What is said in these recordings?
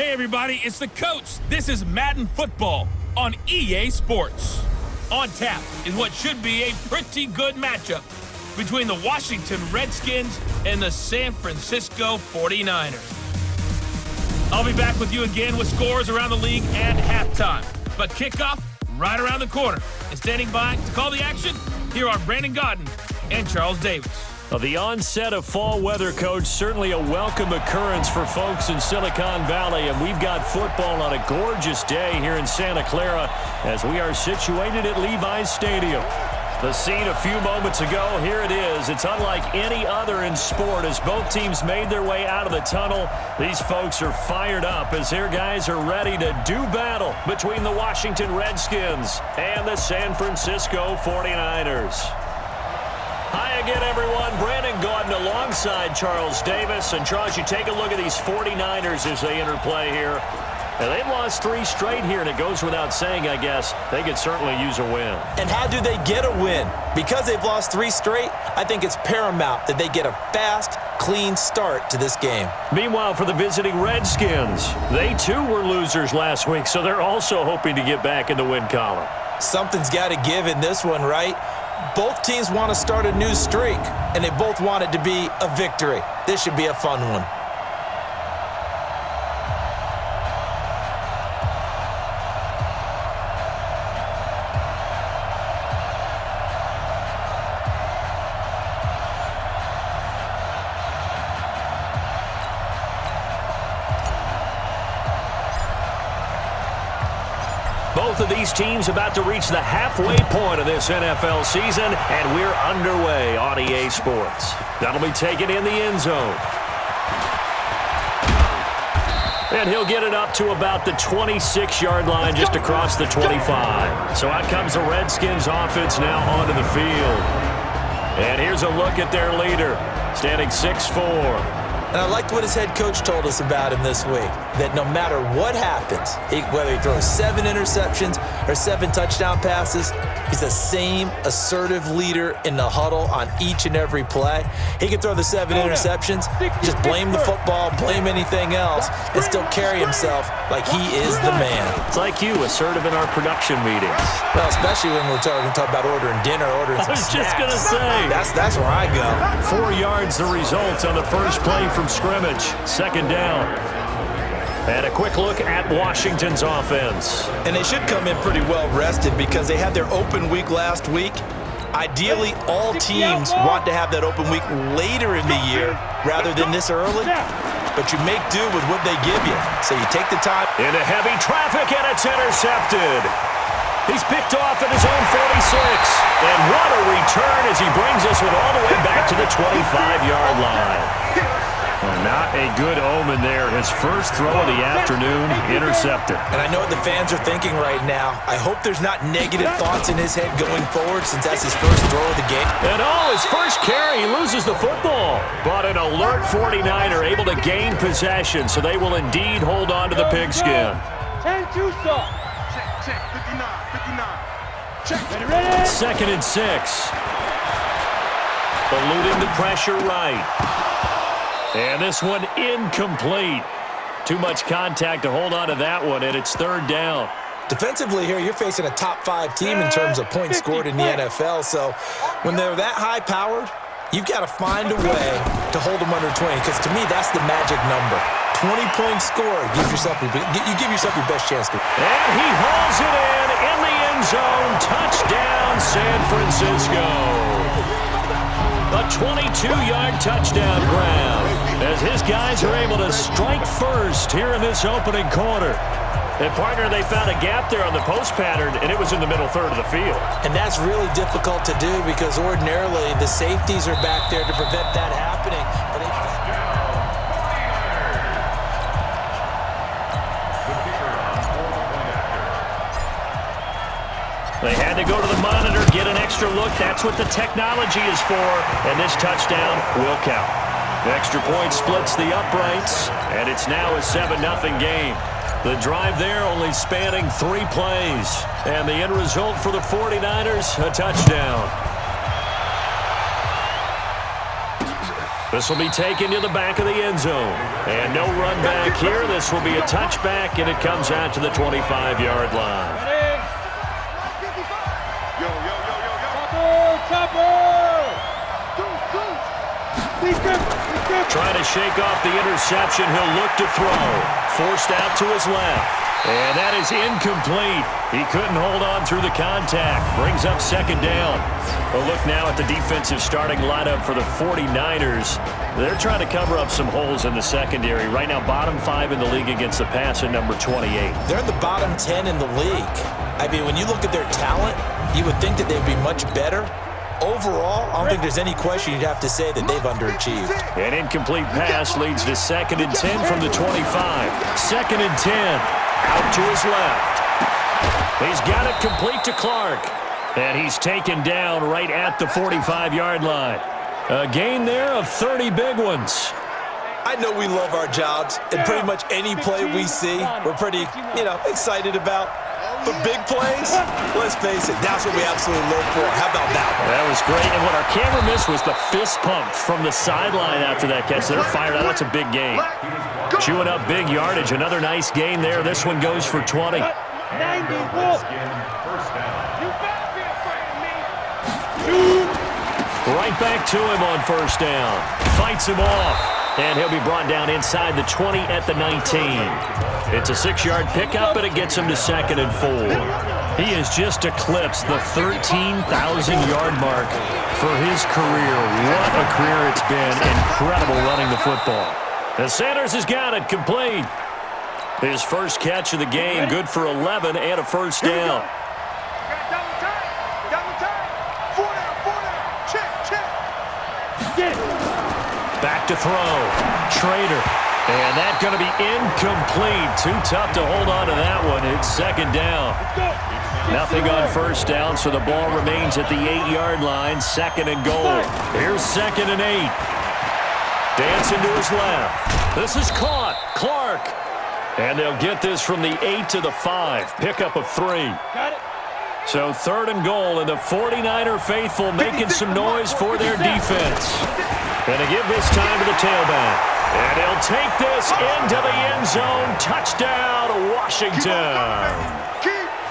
Hey everybody, it's the coach. This is Madden Football on EA Sports. On tap is what should be a pretty good matchup between the Washington Redskins and the San Francisco 49ers. I'll be back with you again with scores around the league at halftime. But kickoff right around the corner. And standing by to call the action, here are Brandon Godden and Charles Davis. Well, the onset of fall weather, Coach, certainly a welcome occurrence for folks in Silicon Valley. And we've got football on a gorgeous day here in Santa Clara as we are situated at Levi's Stadium. The scene a few moments ago, here it is. It's unlike any other in sport as both teams made their way out of the tunnel. These folks are fired up as their guys are ready to do battle between the Washington Redskins and the San Francisco 49ers. Hi again, everyone. Brandon Godden alongside Charles Davis. And, Charles, you take a look at these 49ers as they enter play here. And they've lost 3 straight here, and it goes without saying, I guess, they could certainly use a win. And how do they get a win? Because they've lost 3 straight, I think it's paramount that they get a fast, clean start to this game. Meanwhile, for the visiting Redskins, they too were losers last week, so they're also hoping to get back in the win column. Something's got to give in this one, right? Both teams want to start a new streak, and they both want it to be a victory. This should be a fun one. Both of these teams about to reach the halfway point of this NFL season, and we're underway on EA Sports. That'll be taken in the end zone. And he'll get it up to about the 26-yard line just across the 25. So out comes the Redskins offense now onto the field. And here's a look at their leader, standing 6'4". And I liked what his head coach told us about him this week, that no matter what happens, whether he throws 7 interceptions or 7 touchdown passes, he's the same assertive leader in the huddle on each and every play. He can throw the 7 interceptions, just blame the football, blame anything else, and still carry himself like he is the man. It's like you, assertive in our production meetings. Well, especially when we're talking about ordering dinner, ordering some snacks. I was just going to say. That's where I go. 4 yards the result on the first play from scrimmage. Second down. And a quick look at Washington's offense. And they should come in pretty well rested because they had their open week last week. Ideally, all teams want to have that open week later in the year rather than this early. But you make do with what they give you. So you take the time. Into heavy traffic, and it's intercepted. He's picked off at his own 46. And what a return as he brings us all the way back to the 25-yard line. Well, not a good omen there. His first throw of the afternoon, intercepted. And I know what the fans are thinking right now. I hope there's not negative thoughts in his head going forward since that's his first throw of the game. And his first carry, he loses the football. But an alert 49er able to gain possession, so they will indeed hold on to the pigskin. 10-2 stop. Check, 59. Check. Ready? 2nd and 6. Eluding the pressure right. And this one incomplete. Too much contact to hold on to that one, and it's 3rd down. Defensively here, you're facing a top 5 team in terms of points scored in the NFL. So when they're that high-powered, you've got to find a way to hold them under 20, because to me, that's the magic number. 20-point score, you give yourself your best chance to. And he hauls it in the end zone. Touchdown, San Francisco. A 22-yard touchdown grab as his guys are able to strike first here in this opening quarter. And, partner, they found a gap there on the post pattern, and it was in the middle third of the field. And that's really difficult to do because ordinarily the safeties are back there to prevent that happening. They had to go to the monitor, get an extra look. That's what the technology is for, and this touchdown will count. The extra point splits the uprights, and it's now a 7-0 game. The drive there only spanning 3 plays, and the end result for the 49ers, a touchdown. This will be taken to the back of the end zone. And no run back here. This will be a touchback, and it comes out to the 25-yard line. Trying to shake off the interception. He'll look to throw. Forced out to his left. And that is incomplete. He couldn't hold on through the contact. Brings up second down. We'll look now at the defensive starting lineup for the 49ers. They're trying to cover up some holes in the secondary. Right now, bottom 5 in the league against the pass at number 28. They're in the bottom 10 in the league. I mean, when you look at their talent, you would think that they'd be much better. Overall, I don't think there's any question you'd have to say that they've underachieved. An incomplete pass leads to 2nd and 10 from the 25. 2nd and 10. Out to his left. He's got it complete to Clark. And he's taken down right at the 45-yard line. A gain there of 30 big ones. I know we love our jobs, and pretty much any play we see, we're pretty, excited about. But big plays, let's face it, that's what we absolutely look for. How about that one? That was great. And what our camera missed was the fist pump from the sideline after that catch. They're fired out. That's a big gain. Chewing up big yardage. Another nice gain there. This one goes for 20. Right back to him on first down. Fights him off. And he'll be brought down inside the 20 at the 19. It's a 6-yard pickup, and it gets him to 2nd and 4. He has just eclipsed the 13,000-yard mark for his career. What a career it's been. Incredible running the football. And Sanders has got it complete. His first catch of the game, good for 11 and a first down. Back to throw. Schroeder. And that's going to be incomplete. Too tough to hold on to that one. It's 2nd down. Nothing on first down, so the ball remains at the 8-yard line. 2nd and goal. Here's 2nd and 8. Dancing to his left. This is caught. Clark. And they'll get this from the 8 to the 5. Pickup of 3. Got it. So 3rd and goal, and the 49er faithful making some noise for their defense. Going to give this time to the tailback. And he'll take this into the end zone. Touchdown, Washington.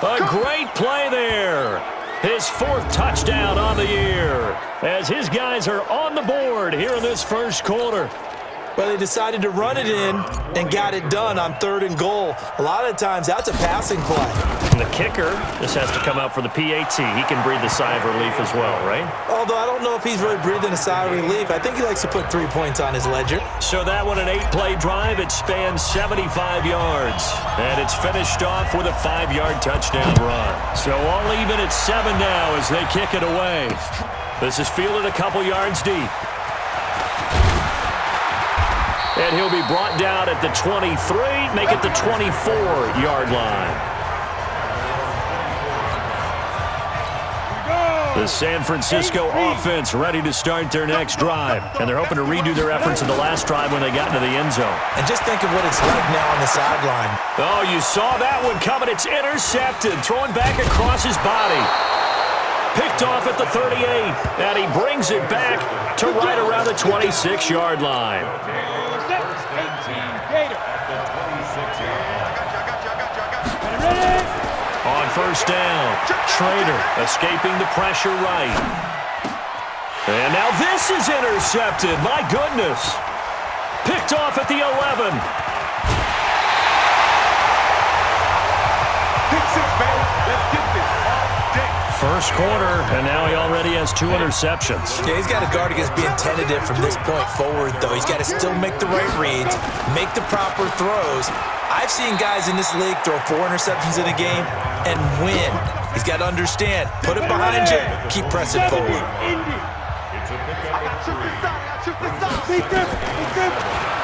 A great play there. His 4th touchdown on the year as his guys are on the board here in this first quarter. Well, they decided to run it in and got it done on 3rd and goal. A lot of times, that's a passing play. And the kicker just has to come out for the PAT. He can breathe a sigh of relief as well, right? Although I don't know if he's really breathing a sigh of relief. I think he likes to put 3 points on his ledger. So that one, an 8-play drive. It spans 75 yards. And it's finished off with a 5-yard touchdown run. So all even at 7 now as they kick it away. This is fielded a couple yards deep. And he'll be brought down at the 23, make it the 24-yard line. The San Francisco offense ready to start their next drive. And they're hoping to redo their efforts in the last drive when they got into the end zone. And just think of what it's like now on the sideline. Oh, you saw that one coming. It's intercepted, thrown back across his body. Picked off at the 38, and he brings it back to right around the 26-yard line. On first down, Schroeder escaping the pressure right. And now this is intercepted. My goodness. Picked off at the 11. Pick 6, baby. Let's get this all day. First quarter, and now he already has 2 interceptions. Yeah, he's got to guard against being tentative from this point forward, though. He's got to still make the right reads, make the proper throws. I've seen guys in this league throw 4 interceptions in a game and win. He's got to understand, put it behind you, keep pressing forward.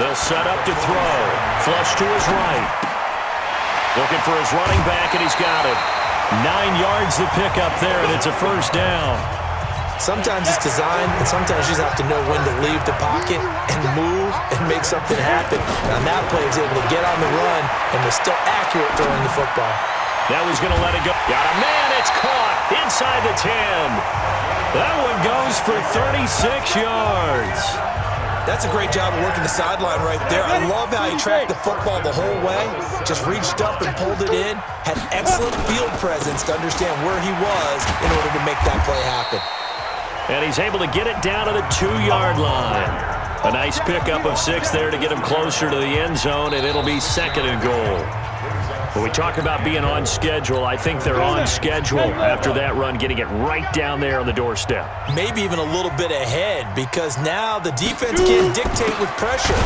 They'll set up to throw. Flush to his right. Looking for his running back, and he's got it. 9 yards to pick up there, and it's a first down. Sometimes it's design, and sometimes you just have to know when to leave the pocket and move and make something happen. And on that play, he was able to get on the run and was still accurate throwing the football. Now he's going to let it go. Got a man, it's caught inside the 10. That one goes for 36 yards. That's a great job of working the sideline right there. I love how he tracked the football the whole way, just reached up and pulled it in, had excellent field presence to understand where he was in order to make that play happen. And he's able to get it down to the 2-yard line. A nice pickup of 6 there to get him closer to the end zone, and it'll be 2nd and goal. When we talk about being on schedule, I think they're on schedule after that run, getting it right down there on the doorstep. Maybe even a little bit ahead, because now the defense can't dictate with pressure.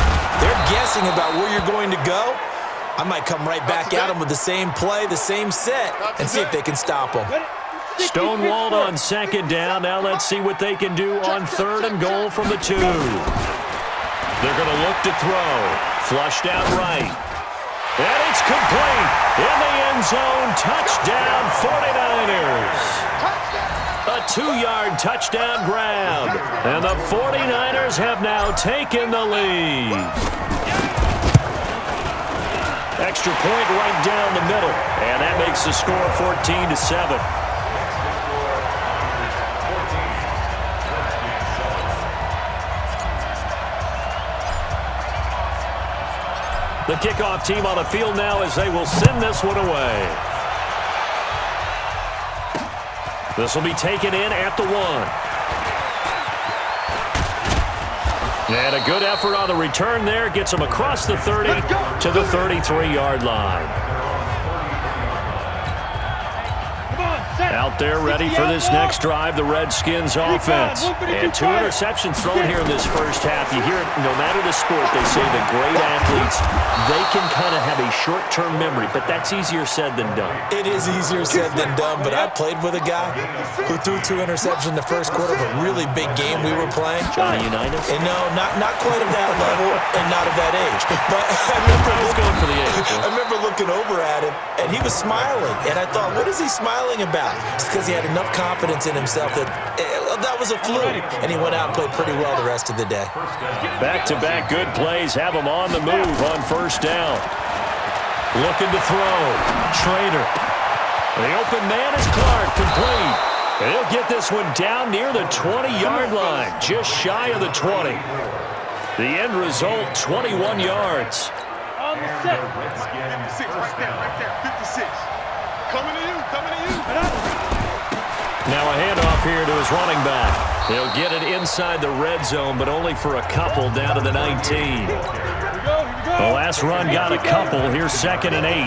They're guessing about where you're going to go. I might come right back at them with the same play, the same set, and see if they can stop them. Stonewalled on 2nd down. Now let's see what they can do on 3rd and goal from the 2. They're going to look to throw. Flushed out right. And it's complete. In the end zone. Touchdown, 49ers. A 2-yard touchdown grab. And the 49ers have now taken the lead. Extra point right down the middle. And that makes the score 14-7. The kickoff team on the field now as they will send this one away. This will be taken in at the 1. And a good effort on the return there. Gets them across the 30 to the 33-yard line. Out there ready for this next drive, the Redskins offense. And 2 interceptions thrown here in this first half. You hear it, no matter the sport, they say the great athletes, they can kind of have a short-term memory, but that's easier said than done. It is easier said than done, but I played with a guy who threw 2 interceptions in the first quarter of a really big game we were playing. Johnny Unitas? And no, not quite of that level and not of that age. But I remember looking over at him, and he was smiling. And I thought, what is he smiling about? It's because he had enough confidence in himself that that was a fluke. And he went out and played pretty well the rest of the day. Back-to-back good plays have him on the move on 1st down. Looking to throw. Schroeder. The open man is Clark, complete. And he'll get this one down near the 20-yard line, just shy of the 20. The end result, 21 yards. On the set. 56 right there, 56. Coming to you. Now a handoff here to his running back. He'll get it inside the red zone, but only for a couple down to the 19. The last run got a couple. Here's 2nd and 8.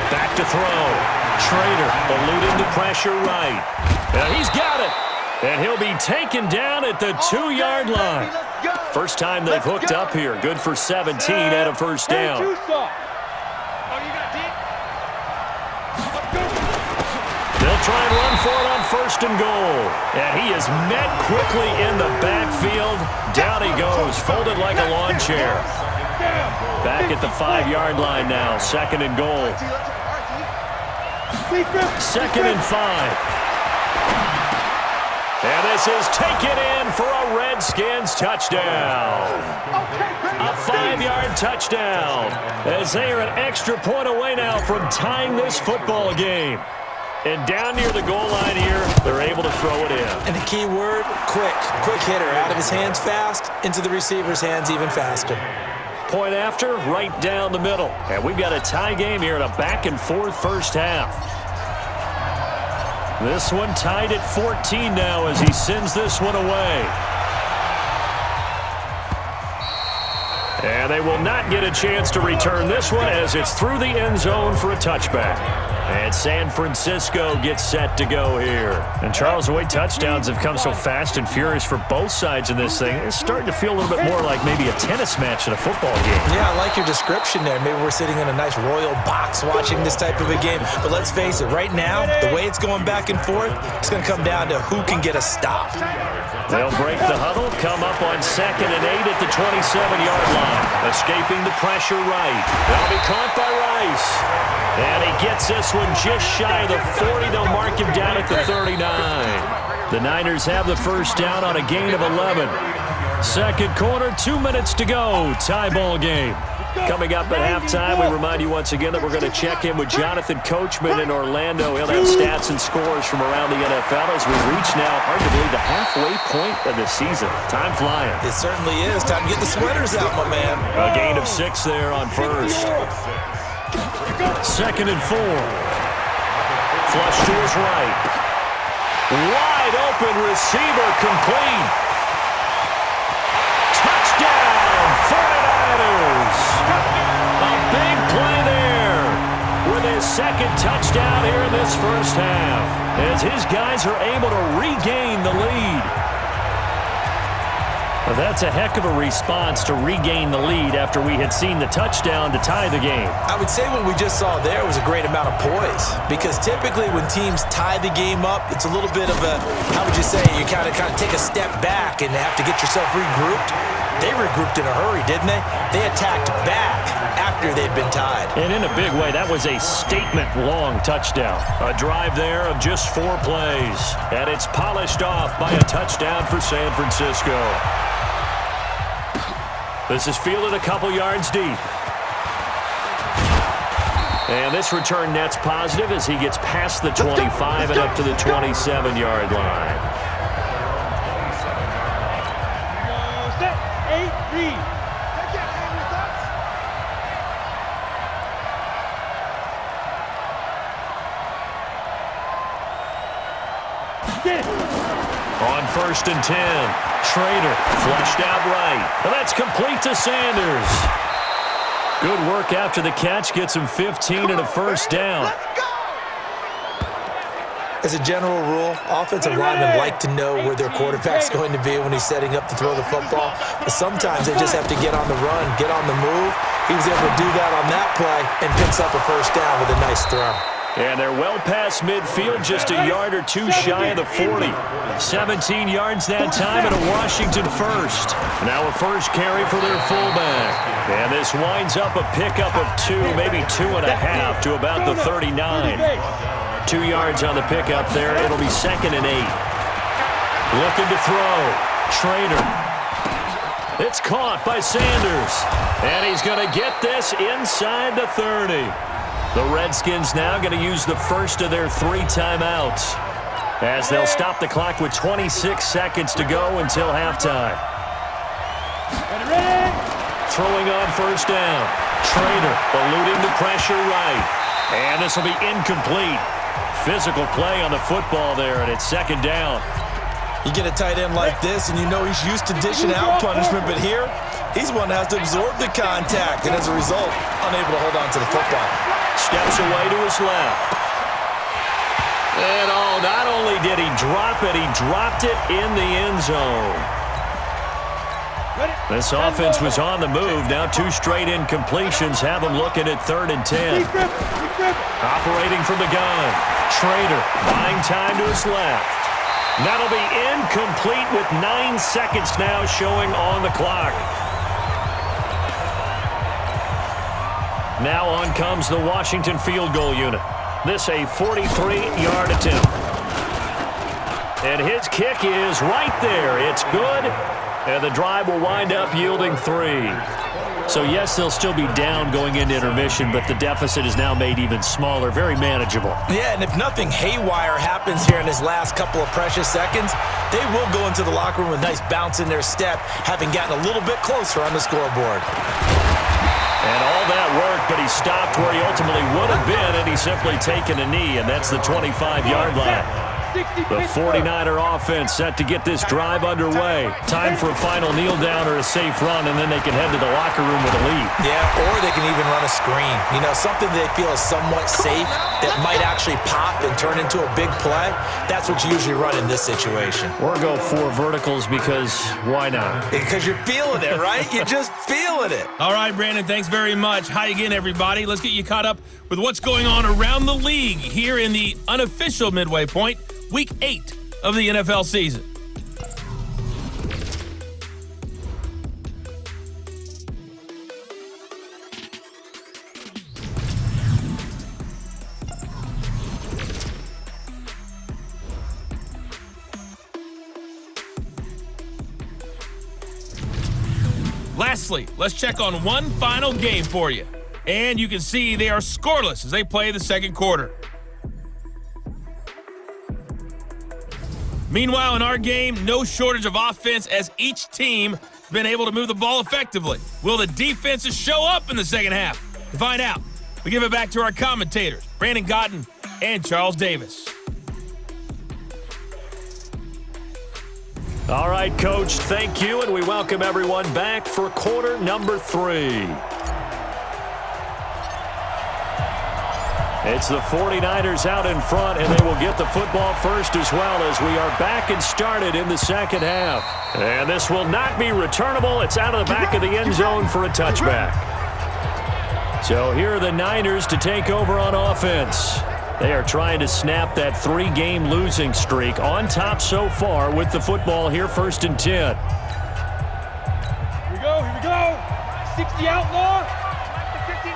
Back to throw. Schroeder eluding the pressure right. And he's got it. And he'll be taken down at the 2-yard line. First time they've hooked up here. Good for 17 at a 1st down. They'll try and run for it on 1st and goal. And he is met quickly in the backfield. Down he goes, folded like a lawn chair. Back at the 5-yard line now, 2nd and goal. 2nd and 5. And this is taken in for a Redskins touchdown. A 5-yard touchdown. As they are an extra point away now from tying this football game. And down near the goal line here, they're able to throw it in. And the key word, quick. Quick hitter. Out of his hands fast, into the receiver's hands even faster. Point after, right down the middle. And we've got a tie game here in a back-and-forth first half. This one tied at 14 now as he sends this one away. And they will not get a chance to return this one as it's through the end zone for a touchback. And San Francisco gets set to go here. And Charles, the way touchdowns have come so fast and furious for both sides in this thing, it's starting to feel a little bit more like maybe a tennis match in a football game. Yeah, I like your description there. Maybe we're sitting in a nice royal box watching this type of a game. But let's face it, right now, the way it's going back and forth, it's going to come down to who can get a stop. They'll break the huddle, come up on 2nd and 8 at the 27-yard line. Escaping the pressure right. They'll be caught by Rice. And he gets this one just shy of the 40. They'll mark him down at the 39. The Niners have the 1st down on a gain of 11. Second quarter, 2 minutes to go. Tie ball game. Coming up at halftime, we remind you once again that we're going to check in with Jonathan Coachman in Orlando. He'll have stats and scores from around the NFL as we reach now, hard to believe, the halfway point of the season. Time flying. It certainly is. Time to get the sweaters out, my man. A gain of 6 there on first. Second and 4. Flush to his right. Wide open receiver complete. Touchdown, 49ers. A big play there with his second touchdown here in this first half as his guys are able to regain the lead. Well, that's a heck of a response to regain the lead after we had seen the touchdown to tie the game. I would say what we just saw there was a great amount of poise, because typically when teams tie the game up, it's a little bit of a, how would you say, you kind of take a step back and have to get yourself regrouped. They regrouped in a hurry, didn't they? They attacked back after they'd been tied. And in a big way, that was a statement-long touchdown. A drive there of just 4 plays. And it's polished off by a touchdown for San Francisco. This is fielded a couple yards deep. And this return net's positive as he gets past the 25 and up to the 27-yard line. Set, 8, read. On first and 10, Schroeder flushed out right. And that's complete to Sanders. Good work after the catch. Gets him 15 and a first down. As a general rule, offensive linemen like to know where their quarterback's going to be when he's setting up to throw the football. But sometimes they just have to get on the run, get on the move. He was able to do that on that play and picks up a first down with a nice throw. And they're well past midfield, just a yard or two shy of the 40. 17 yards that time and a Washington first. Now a first carry for their fullback. And this winds up a pickup of 2, maybe 2.5 to about the 39. 2 yards on the pickup there. It'll be second and 8. Looking to throw. Schroeder. It's caught by Sanders. And he's going to get this inside the 30. The Redskins now going to use the first of their 3 timeouts as they'll stop the clock with 26 seconds to go until halftime. Throwing on first down. Schroeder eluding the pressure right. And this will be incomplete. Physical play on the football there, and it's second down. You get a tight end like this, and you know he's used to dishing out punishment, but here, he's one that has to absorb the contact, and as a result, unable to hold on to the football. Steps away to his left. And not only did he drop it, he dropped it in the end zone. This offense was on the move. Now 2 straight incompletions have them looking at 3rd and 10. Operating from the gun. Schroeder buying time to his left. That'll be incomplete with 9 seconds now showing on the clock. Now on comes the Washington field goal unit. This a 43-yard attempt. And his kick is right there. It's good. And the drive will wind up yielding 3. So, yes, they'll still be down going into intermission, but the deficit is now made even smaller, very manageable. Yeah, and if nothing haywire happens here in his last couple of precious seconds, they will go into the locker room with a nice bounce in their step, having gotten a little bit closer on the scoreboard. And all that work, but he stopped where he ultimately would have been, and he's simply taken a knee, and that's the 25-yard line. The 49er offense set to get this drive underway. Time for a final kneel down or a safe run, and then they can head to the locker room with a lead. Yeah, or they can even run a screen. You know, something they feel is somewhat safe that might actually pop and turn into a big play. That's what you usually run in this situation. Or go 4 verticals because why not? Because you're feeling it, right? You're just feeling it. All right, Brandon, thanks very much. Hi again, everybody. Let's get you caught up with what's going on around the league here in the unofficial midway point. Week 8 of the NFL season. Lastly, let's check on one final game for you. And you can see they are scoreless as they play the second quarter. Meanwhile, in our game, no shortage of offense as each team has been able to move the ball effectively. Will the defenses show up in the second half? To find out, we give it back to our commentators, Brandon Cotton and Charles Davis. All right, Coach, thank you, and we welcome everyone back for quarter number 3. It's the 49ers out in front, and they will get the football first as well as we are back and started in the second half. And this will not be returnable. It's out of the back of the end zone for a touchback. So here are the Niners to take over on offense. They are trying to snap that 3-game losing streak on top so far with the football here, 1st and 10. Here we go. 60 outlaw. 59.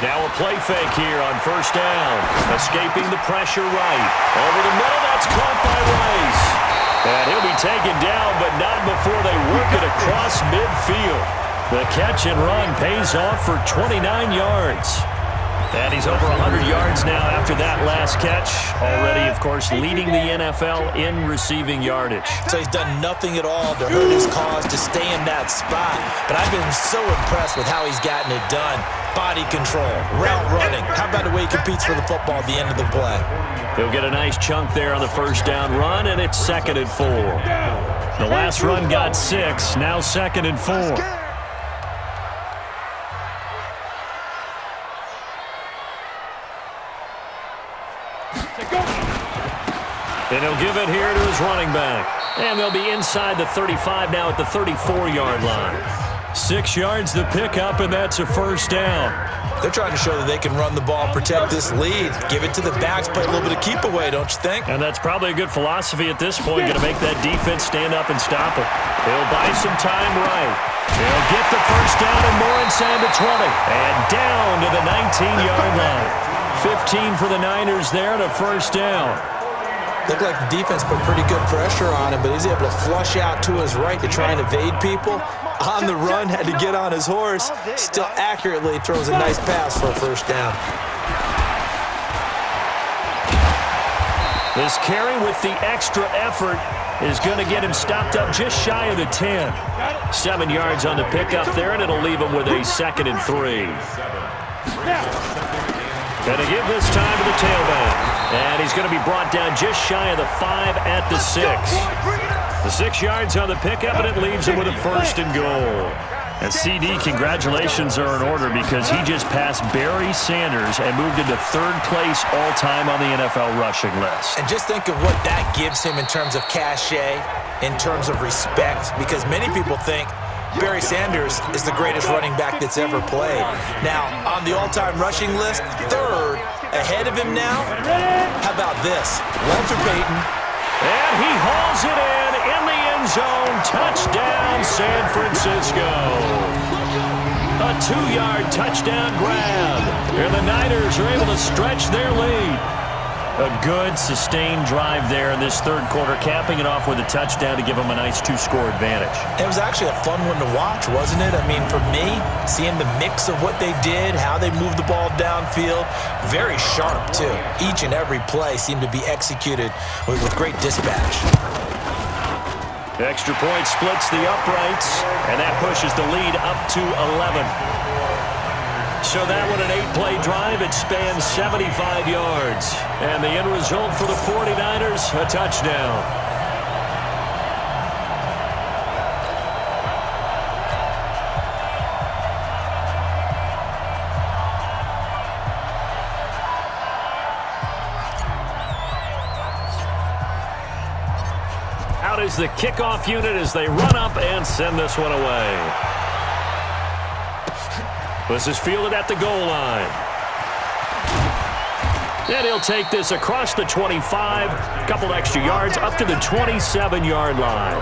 Now a play fake here on 1st down. Escaping the pressure right. Over the middle, that's caught by Rice. And he'll be taken down, but not before they work it across midfield. The catch and run pays off for 29 yards. And he's over 100 yards now after that last catch. Already, of course, leading the NFL in receiving yardage. So he's done nothing at all to hurt his cause to stay in that spot. But I've been so impressed with how he's gotten it done. Body control, route running. How about the way he competes for the football at the end of the play? He'll get a nice chunk there on the 1st down run, and it's 2nd and 4. The last run got 6, now 2nd and 4. And he'll give it here to his running back. And they'll be inside the 35 now at the 34-yard line. 6 yards the pickup, and that's a 1st down. They're trying to show that they can run the ball, protect this lead, give it to the backs, play a little bit of keep away, don't you think? And that's probably a good philosophy at this point, going to make that defense stand up and stop it. He'll buy some time right. He'll get the 1st down and more inside the 20. And down to the 19-yard line. 15 for the Niners there and a 1st down. Looked like the defense put pretty good pressure on him, but he's able to flush out to his right to try and evade people. On the run, had to get on his horse. Still accurately throws a nice pass for a 1st down. This carry with the extra effort is going to get him stopped up just shy of the 10. 7 yards on the pickup there, and it'll leave him with a 2nd and 3. Going to give this time to the tailback. And he's going to be brought down just shy of the 5 at the 6. The 6 yards on the pickup, and it leaves him with a 1st and goal. And CD, congratulations are in order because he just passed Barry Sanders and moved into 3rd place all-time on the NFL rushing list. And just think of what that gives him in terms of cachet, in terms of respect, because many people think Barry Sanders is the greatest running back that's ever played. Now, on the all-time rushing list, 3rd, ahead of him now, how about this? Walter Payton. And he hauls it in the end zone. Touchdown, San Francisco. A 2-yard touchdown grab. And the Niners are able to stretch their lead. A good, sustained drive there in this 3rd quarter, capping it off with a touchdown to give them a nice 2-score advantage. It was actually a fun one to watch, wasn't it? I mean, for me, seeing the mix of what they did, how they moved the ball downfield, very sharp, too. Each and every play seemed to be executed with great dispatch. Extra point splits the uprights, and that pushes the lead up to 11. So that one, an 8-play drive. It spans 75 yards. And the end result for the 49ers, a touchdown. Out is the kickoff unit as they run up and send this one away. This is fielded at the goal line. And he'll take this across the 25, a couple extra yards, up to the 27-yard line.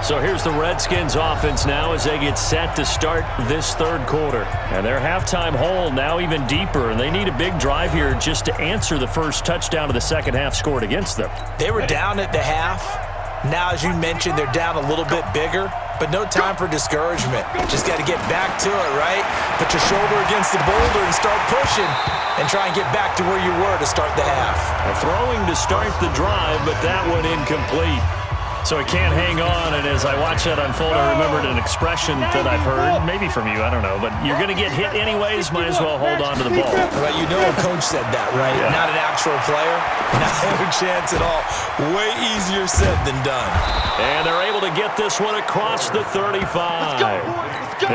So here's the Redskins offense now as they get set to start this third quarter. And their halftime hole now even deeper, and they need a big drive here just to answer the first touchdown of the second half scored against them. They were down at the half. Now, as you mentioned, they're down a little bit bigger, but no time for discouragement. Just got to get back to it, right? Put your shoulder against the boulder and start pushing and try and get back to where you were to start the half. Throwing to start the drive, but that one incomplete. So he can't hang on, and as I watch that unfold, I remembered an expression that I've heard, maybe from you, I don't know, but you're going to get hit anyways, might as well hold on to the ball. Right, you know a coach said that, right? Yeah. Not an actual player, not a chance at all. Way easier said than done. And they're able to get this one across the 35.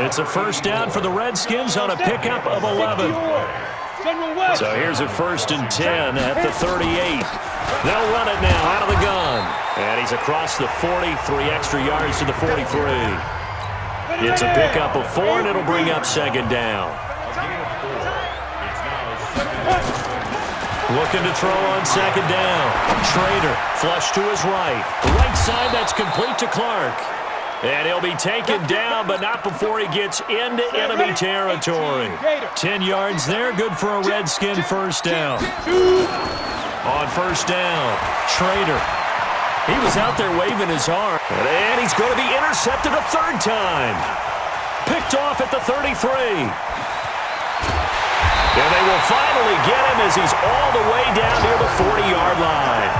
It's a first down for the Redskins on a pickup of 11. So here's a 1st and 10 at the 38. They'll run it now out of the gun. And he's across the 40, 3 extra yards to the 43. It's a pickup of 4, and it'll bring up second down. Looking to throw on second down. Schroeder, flush to his right. Right side, that's complete to Clark. And he'll be taken down, but not before he gets into enemy territory. 10 yards there, good for a Redskin first down. On first down, Schroeder. He was out there waving his arm. And he's going to be intercepted a third time. Picked off at the 33. And they will finally get him as he's all the way down near the 40-yard line.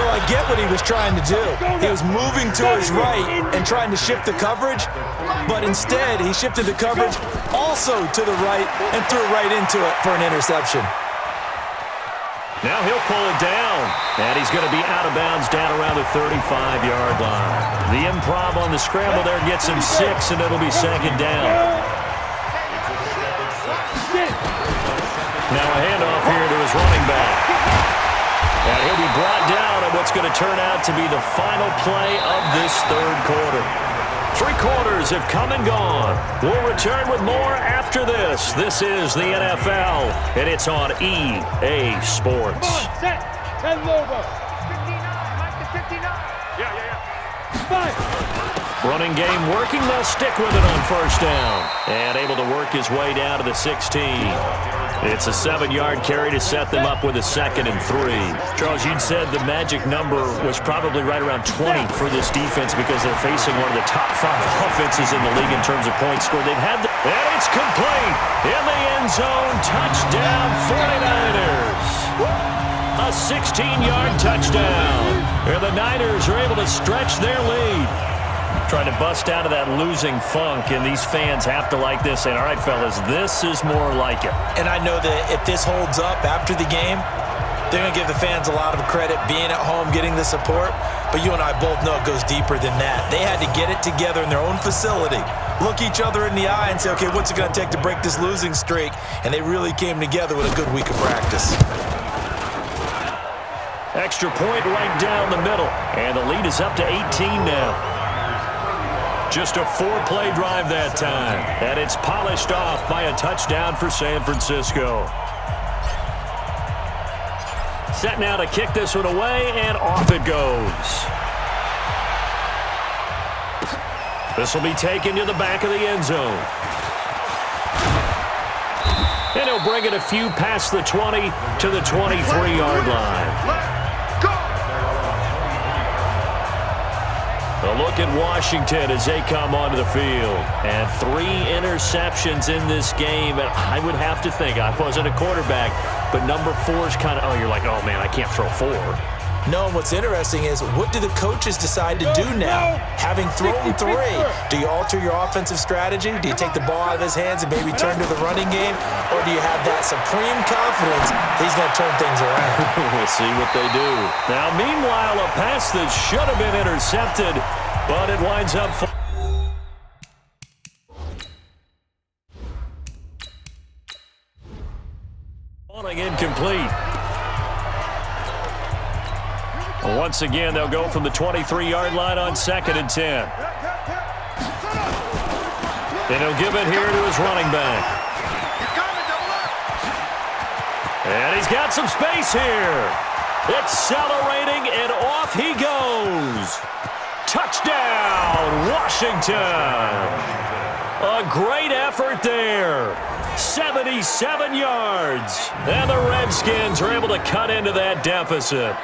Well, I get what he was trying to do. He was moving to his right and trying to shift the coverage, but instead he shifted the coverage also to the right and threw right into it for an interception. Now he'll pull it down, and he's going to be out of bounds down around the 35-yard line. The improv on the scramble there gets him 6, and it'll be second down. Now a handoff here to his running back. And he'll be brought down on what's going to turn out to be the final play of this third quarter. 3 quarters have come and gone. We'll return with more after this. This is the NFL, and it's on EA Sports. Set. 10 logo. 59. Mike the 59. Yeah. 5. Running game working. They'll stick with it on first down. And able to work his way down to the 16. It's a 7-yard carry to set them up with a 2nd and 3. Charles, you'd said the magic number was probably right around 20 for this defense because they're facing one of the top 5 offenses in the league in terms of points scored. They've had the... And it's complete in the end zone. Touchdown 49ers. A 16-yard touchdown. And the Niners are able to stretch their lead. Trying to bust out of that losing funk, and these fans have to like this. And all right, fellas, this is more like it. And I know that if this holds up after the game, they're going to give the fans a lot of credit being at home, getting the support. But you and I both know it goes deeper than that. They had to get it together in their own facility, look each other in the eye and say, okay, what's it going to take to break this losing streak? And they really came together with a good week of practice. Extra point right down the middle, and the lead is up to 18 now. Just a 4-play drive that time, and it's polished off by a touchdown for San Francisco. Set now to kick this one away, and off it goes. This will be taken to the back of the end zone. And he'll bring it a few past the 20 to the 23-yard line. A look at Washington as they come onto the field. And 3 interceptions in this game. And I would have to think, I wasn't a quarterback, but number 4 is kind of, oh, you're like, oh, man, I can't throw 4. No, and what's interesting is, what do the coaches decide to do now? Having thrown 3, do you alter your offensive strategy? Do you take the ball out of his hands and maybe turn to the running game? Or do you have that supreme confidence that he's going to turn things around? We'll see what they do. Now, meanwhile, a pass that should have been intercepted, but it winds up falling incomplete. Once again, they'll go from the 23-yard line on 2nd and 10. And he'll give it here to his running back. And he's got some space here. Accelerating, and off he goes. Touchdown, Washington. A great effort there. 77 yards. And the Redskins are able to cut into that deficit.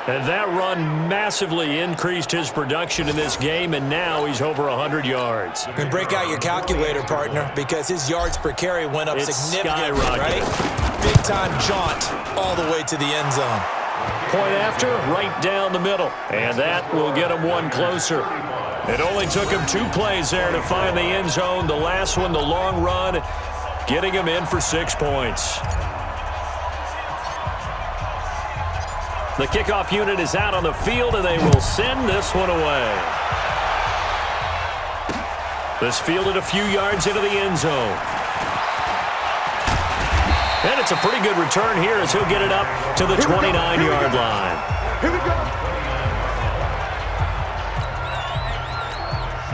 And that run massively increased his production in this game, and now he's over 100 yards. And break out your calculator, partner, because his yards per carry went up significantly, right? Big-time jaunt all the way to the end zone. Point after, right down the middle. And that will get him one closer. It only took him 2 plays there to find the end zone. The last one, the long run, getting him in for 6 points. The kickoff unit is out on the field, and they will send this one away. This fielded a few yards into the end zone. And it's a pretty good return here as he'll get it up to the 29-yard line. Here we go.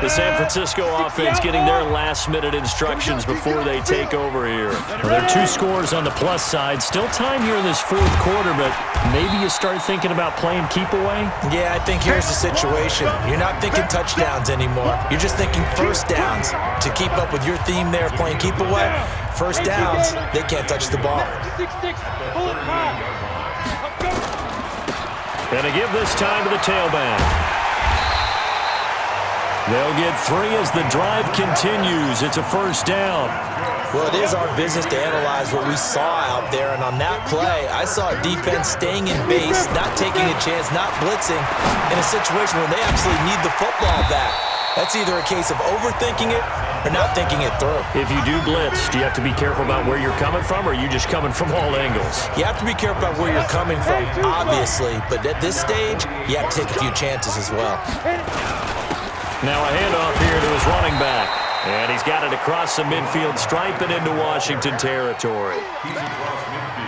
The San Francisco offense getting their last-minute instructions before they take over here. Well, there are 2 scores on the plus side. Still time here in this 4th quarter, but maybe you start thinking about playing keep away? Yeah, I think here's the situation. You're not thinking touchdowns anymore. You're just thinking first downs. To keep up with your theme there, playing keep away, first downs, they can't touch the ball. 6-6, pull it back. And to give this time to the tailback. They'll get 3 as the drive continues. It's a first down. Well, it is our business to analyze what we saw out there, and on that play, I saw a defense staying in base, not taking a chance, not blitzing, in a situation where they absolutely need the football back. That's either a case of overthinking it or not thinking it through. If you do blitz, do you have to be careful about where you're coming from, or are you just coming from all angles? You have to be careful about where you're coming from, obviously, but at this stage, you have to take a few chances as well. Now a handoff here to his running back. And he's got it across the midfield stripe and into Washington territory.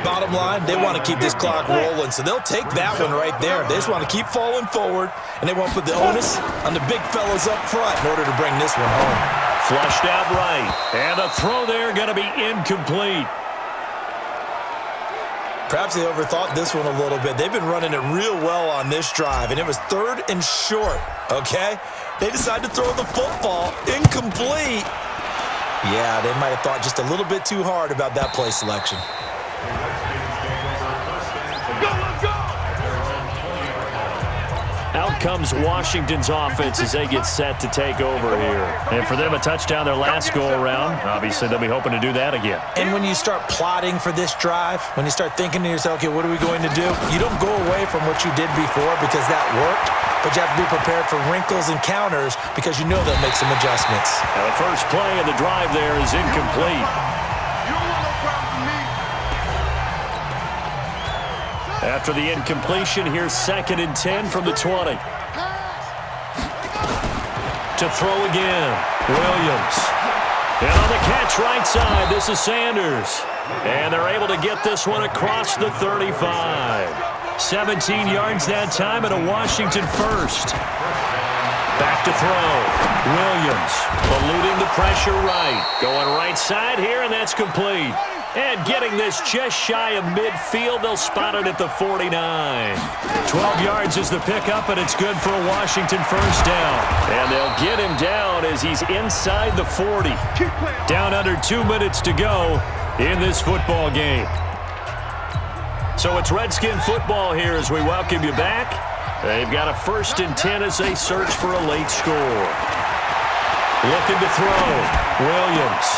Bottom line, they want to keep this clock rolling, so they'll take that one right there. They just want to keep falling forward, and they want to put the onus on the big fellas up front in order to bring this one home. Flushed out right. And the throw there going to be incomplete. Perhaps they overthought this one a little bit. They've been running it real well on this drive, and it was 3rd and short, okay? They decided to throw the football incomplete. Yeah, they might have thought just a little bit too hard about that play selection. Out comes Washington's offense as they get set to take over here. And for them, a touchdown their last go-around. Obviously, they'll be hoping to do that again. And when you start plotting for this drive, when you start thinking to yourself, okay, what are we going to do? You don't go away from what you did before because that worked, but you have to be prepared for wrinkles and counters because you know they'll make some adjustments. Now, the first play of the drive there is incomplete. After the incompletion, here's 2nd and 10 from the 20. To throw again, Williams. And on the catch right side, this is Sanders. And they're able to get this one across the 35. 17 yards that time and a Washington first. Back to throw. Williams eluding the pressure right. Going right side here, and that's complete. And getting this just shy of midfield, they'll spot it at the 49. 12 yards is the pickup, and it's good for a Washington first down. And they'll get him down as he's inside the 40. Down under 2 minutes to go in this football game. So it's Redskin football here as we welcome you back. They've got a 1st and 10 as they search for a late score. Looking to throw. Williams.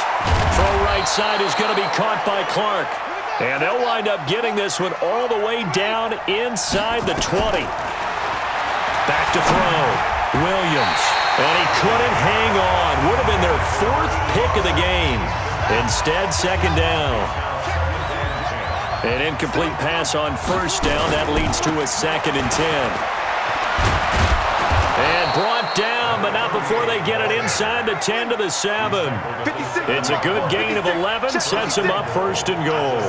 Throw right side is going to be caught by Clark. And they'll wind up getting this one all the way down inside the 20. Back to throw. Williams. And he couldn't hang on. Would have been their 4th pick of the game. Instead, 2nd down. An incomplete pass on first down. That leads to a 2nd and 10. And brought down, but not before they get it inside the 10 to the 7. It's a good gain of 11, sets them up 1st and goal.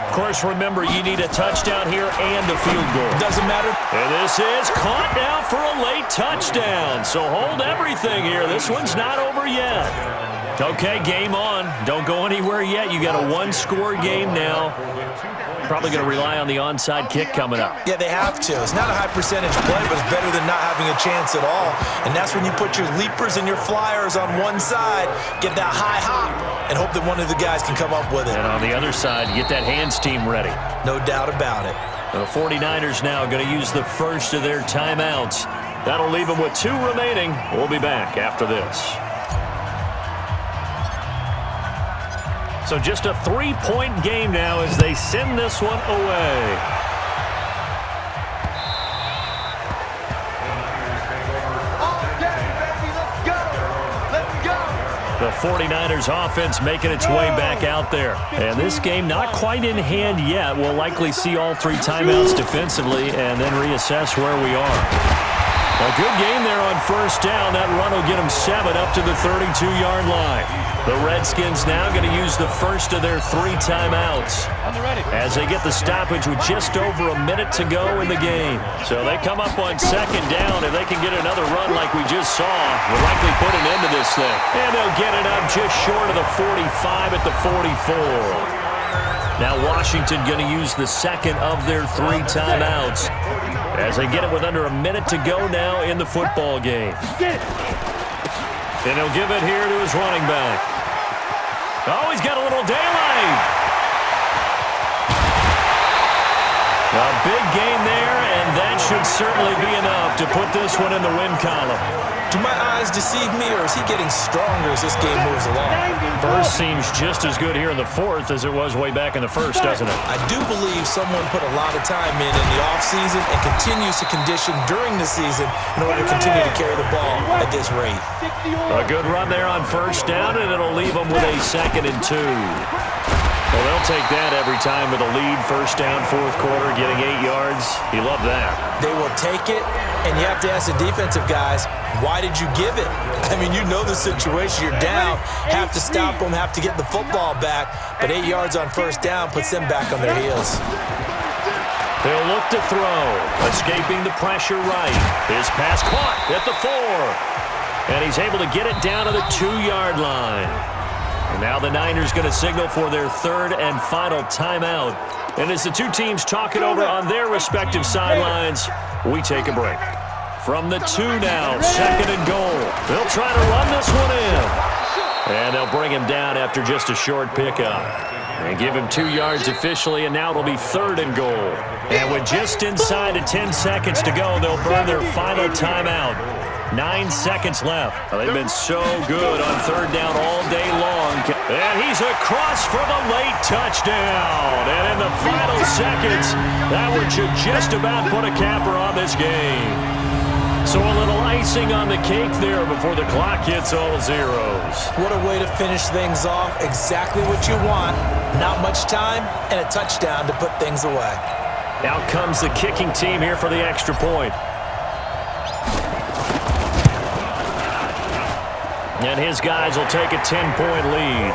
Of course, remember, you need a touchdown here and a field goal. Doesn't matter. And this is caught now for a late touchdown. So hold everything here. This one's not over yet. Okay, game on. Don't go anywhere yet. You got a one-score game now. Probably going to rely on the onside kick coming up. Yeah, they have to. It's not a high percentage play, but it's better than not having a chance at all. And that's when you put your leapers and your flyers on one side, get that high hop, and hope that one of the guys can come up with it. And on the other side, get that hands team ready. No doubt about it. The 49ers now going to use the first of their timeouts. That'll leave them with 2 remaining. We'll be back after this. So just a 3-point game now as they send this one away. The 49ers offense making its way back out there. And this game not quite in hand yet. We'll likely see all 3 timeouts defensively and then reassess where we are. A good game there on first down. That run will get them 7 up to the 32-yard line. The Redskins now going to use the first of their 3 timeouts as they get the stoppage with just over a minute to go in the game. So they come up on second down. If they can get another run like we just saw, we'll likely put an end to this thing. And they'll get it up just short of the 45 at the 44. Now Washington going to use the second of their 3 timeouts as they get it with under a minute to go now in the football game. And he'll give it here to his running back. Oh, he's got a little daylight. A big game there, and that should certainly be enough to put this one in the win column. Do my eyes deceive me, or is he getting stronger as this game moves along? First seems just as good here in the fourth as it was way back in the first, doesn't it? I do believe someone put a lot of time in the offseason and continues to condition during the season in order to continue to carry the ball at this rate. A good run there on first down, and it'll leave them with a 2nd and 2. Well, they'll take that every time with a lead, first down, fourth quarter, getting 8 yards. You love that. They will take it, and you have to ask the defensive guys, why did you give it? I mean, you know the situation. You're down, have to stop them, have to get the football back, but 8 yards on first down puts them back on their heels. They'll look to throw, escaping the pressure right. His pass caught at the 4, and he's able to get it down to the 2-yard line. And now the Niners going to signal for their 3rd and final timeout. And as the 2 teams talk it over on their respective sidelines, we take a break. From the 2 now, 2nd and goal. They'll try to run this one in. And they'll bring him down after just a short pickup. And give him 2 yards officially, and now it'll be 3rd and goal. And with just inside of 10 seconds to go, they'll burn their final timeout. 9 seconds left. Well, they've been so good on 3rd down all day long. And he's across for the late touchdown. And in the final seconds, that one should just about put a capper on this game. So a little icing on the cake there before the clock hits all zeros. What a way to finish things off. Exactly what you want. Not much time and a touchdown to put things away. Out comes the kicking team here for the extra point. And his guys will take a 10-point lead.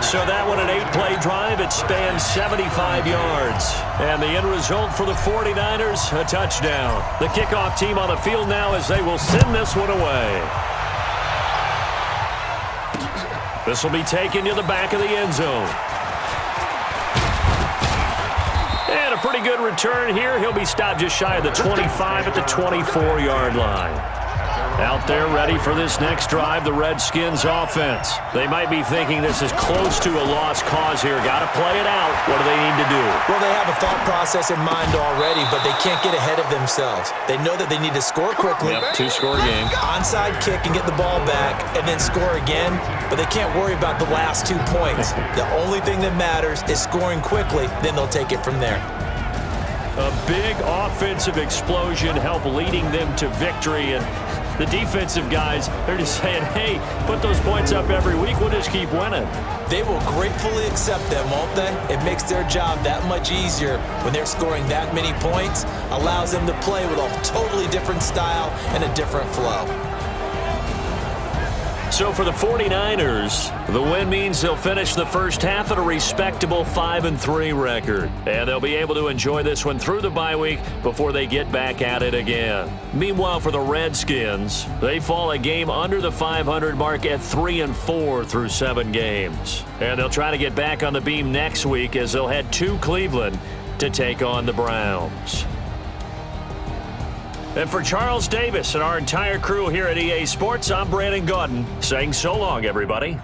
So that one, an 8-play drive. It spans 75 yards. And the end result for the 49ers, a touchdown. The kickoff team on the field now as they will send this one away. This will be taken to the back of the end zone. And a pretty good return here. He'll be stopped just shy of the 25 at the 24-yard line. Out there ready for this next drive, the Redskins offense. They might be thinking this is close to a lost cause here. Got to play it out. What do they need to do? Well, they have a thought process in mind already, but they can't get ahead of themselves. They know that they need to score quickly. Yep, 2-score game. Onside kick and get the ball back and then score again, but they can't worry about the last 2 points. The only thing that matters is scoring quickly, then they'll take it from there. A big offensive explosion helped leading them to victory, and the defensive guys, they're just saying, hey, put those points up every week. We'll just keep winning. They will gratefully accept them, won't they? It makes their job that much easier when they're scoring that many points. Allows them to play with a totally different style and a different flow. So for the 49ers, the win means they'll finish the first half at a respectable 5-3 record. And they'll be able to enjoy this one through the bye week before they get back at it again. Meanwhile, for the Redskins, they fall a game under the 500 mark at 3-4 through 7 games. And they'll try to get back on the beam next week as they'll head to Cleveland to take on the Browns. And for Charles Davis and our entire crew here at EA Sports, I'm Brandon Gaudin saying so long, everybody.